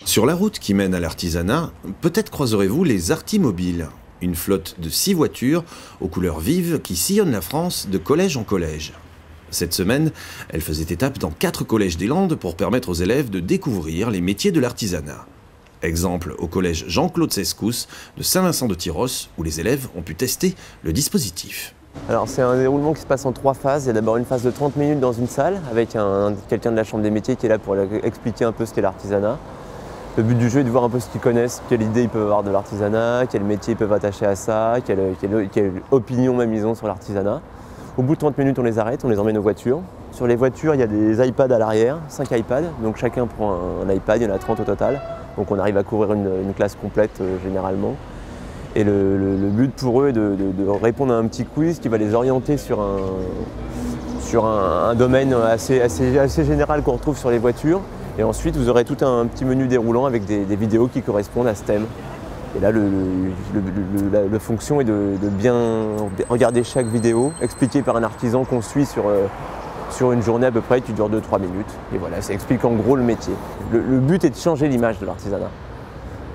Sur la route qui mène à l'artisanat, peut-être croiserez-vous les Artimobiles, une flotte de 6 voitures aux couleurs vives qui sillonnent la France de collège en collège. Cette semaine, elle faisait étape dans 4 collèges des Landes pour permettre aux élèves de découvrir les métiers de l'artisanat. Exemple au collège Jean-Claude Sescous de Saint-Vincent-de-Tyrosse, où les élèves ont pu tester le dispositif. Alors c'est un déroulement qui se passe en 3 phases. Il y a d'abord une phase de 30 minutes dans une salle avec quelqu'un de la chambre des métiers qui est là pour expliquer un peu ce qu'est l'artisanat. Le but du jeu est de voir un peu ce qu'ils connaissent, quelle idée ils peuvent avoir de l'artisanat, quel métier ils peuvent attacher à ça, quelle opinion même ils ont sur l'artisanat. Au bout de 30 minutes, on les arrête, on les emmène aux voitures. Sur les voitures, il y a des iPads à l'arrière, 5 iPads, donc chacun prend un iPad, il y en a 30 au total. Donc on arrive à couvrir une classe complète généralement. Et le but pour eux est de répondre à un petit quiz qui va les orienter sur un domaine assez général qu'on retrouve sur les voitures. Et ensuite, vous aurez tout un petit menu déroulant avec des vidéos qui correspondent à ce thème. Et là, la fonction est de bien regarder chaque vidéo, expliquée par un artisan qu'on suit sur une journée à peu près qui dure 2-3 minutes. Et voilà, ça explique en gros le métier. Le but est de changer l'image de l'artisanat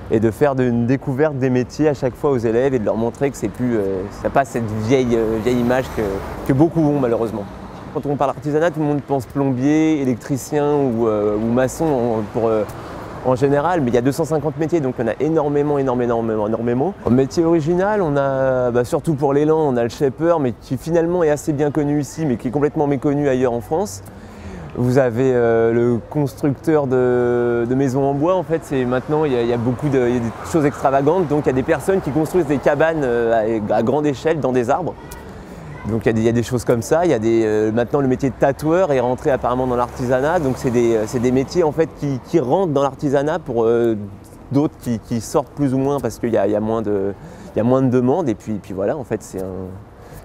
et de faire une découverte des métiers à chaque fois aux élèves et de leur montrer que c'est plus, ça n'a pas cette vieille image que beaucoup ont malheureusement. Quand on parle artisanat, tout le monde pense plombier, électricien ou maçon en général, mais il y a 250 métiers, donc il y en a énormément. En métier original, on a, surtout pour l'élan, on a le shaper, mais qui finalement est assez bien connu ici, mais qui est complètement méconnu ailleurs en France. Vous avez le constructeur de maisons en bois, en fait, maintenant il y a des choses extravagantes, donc il y a des personnes qui construisent des cabanes à grande échelle dans des arbres. Donc il y a des choses comme ça. Maintenant le métier de tatoueur est rentré apparemment dans l'artisanat. Donc c'est des métiers en fait qui rentrent dans l'artisanat pour d'autres qui sortent plus ou moins parce qu'il y a moins de demandes. Et puis voilà, en fait c'est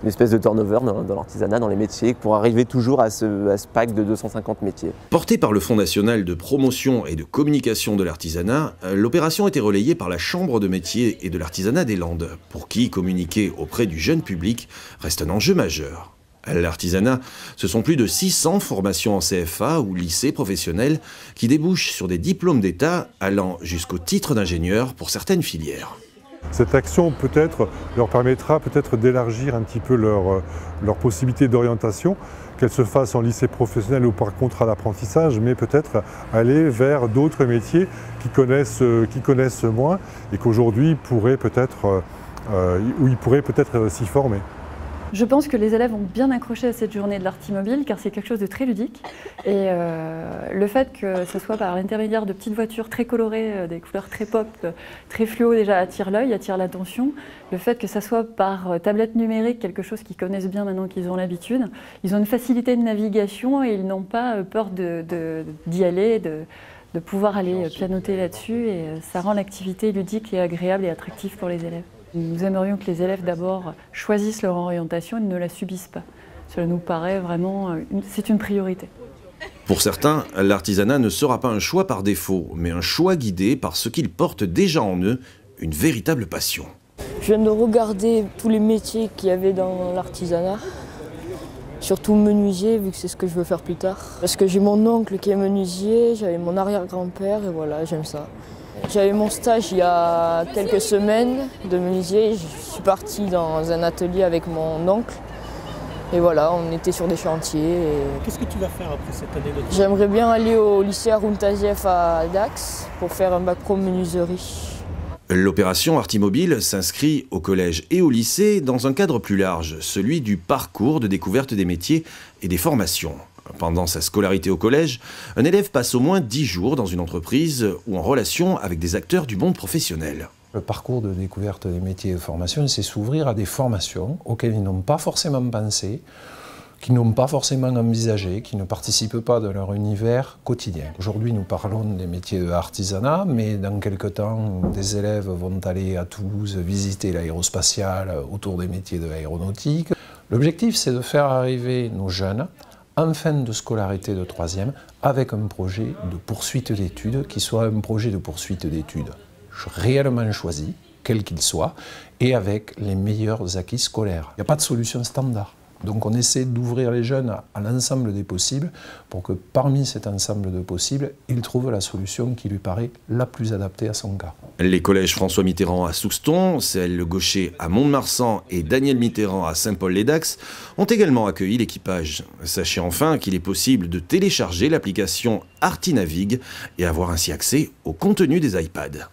une espèce de turnover dans l'artisanat, dans les métiers, pour arriver toujours à ce pack de 250 métiers. Porté par le Fonds national de promotion et de communication de l'artisanat, l'opération était relayée par la Chambre de métiers et de l'artisanat des Landes, pour qui communiquer auprès du jeune public reste un enjeu majeur. L'artisanat, ce sont plus de 600 formations en CFA ou lycée professionnel qui débouchent sur des diplômes d'État allant jusqu'au titre d'ingénieur pour certaines filières. Cette action peut-être leur permettra peut-être d'élargir un petit peu leur possibilité d'orientation, qu'elle se fasse en lycée professionnel ou par contrat d'apprentissage, mais peut-être aller vers d'autres métiers qui connaissent moins et qu'aujourd'hui ils pourraient peut-être s'y former. Je pense que les élèves ont bien accroché à cette journée de l'Artimobile car c'est quelque chose de très ludique et le fait que ce soit par l'intermédiaire de petites voitures très colorées, des couleurs très pop, très fluo déjà attire l'œil, attire l'attention. Le fait que ça soit par tablette numérique, quelque chose qu'ils connaissent bien maintenant qu'ils ont l'habitude, ils ont une facilité de navigation et ils n'ont pas peur d'y aller, de pouvoir aller pianoter là-dessus et ça rend l'activité ludique et agréable et attractive pour les élèves. Nous aimerions que les élèves d'abord choisissent leur orientation et ne la subissent pas. Cela nous paraît vraiment, c'est une priorité. Pour certains, l'artisanat ne sera pas un choix par défaut, mais un choix guidé par ce qu'ils portent déjà en eux, une véritable passion. Je viens de regarder tous les métiers qu'il y avait dans l'artisanat, surtout menuisier, vu que c'est ce que je veux faire plus tard. Parce que j'ai mon oncle qui est menuisier, j'avais mon arrière-grand-père et voilà, j'aime ça. J'avais mon stage il y a quelques semaines de menuisier. Je suis partie dans un atelier avec mon oncle. Et voilà, on était sur des chantiers. Qu'est-ce que tu vas faire après cette année de travail? J'aimerais bien aller au lycée Haroun Tazieff à Dax pour faire un bac pro menuiserie. L'opération Artimobile s'inscrit au collège et au lycée dans un cadre plus large, celui du parcours de découverte des métiers et des formations. Pendant sa scolarité au collège, un élève passe au moins 10 jours dans une entreprise ou en relation avec des acteurs du monde professionnel. Le parcours de découverte des métiers et de formation, c'est s'ouvrir à des formations auxquelles ils n'ont pas forcément pensé, qu'ils n'ont pas forcément envisagé, qui ne participent pas de leur univers quotidien. Aujourd'hui, nous parlons des métiers de l'artisanat, mais dans quelques temps, des élèves vont aller à Toulouse visiter l'aérospatiale autour des métiers de l'aéronautique. L'objectif, c'est de faire arriver nos jeunes en fin de scolarité de 3e, avec un projet de poursuite d'études qui soit un projet de poursuite d'études réellement choisi, quel qu'il soit, et avec les meilleurs acquis scolaires. Il n'y a pas de solution standard. Donc on essaie d'ouvrir les jeunes à l'ensemble des possibles pour que parmi cet ensemble de possibles, ils trouvent la solution qui lui paraît la plus adaptée à son cas. Les collèges François Mitterrand à Souxton, Celle Le Gaucher à Mont-de-Marsan et Daniel Mitterrand à Saint-Paul-les-Dax ont également accueilli l'équipage. Sachez enfin qu'il est possible de télécharger l'application Artinavig et avoir ainsi accès au contenu des iPads.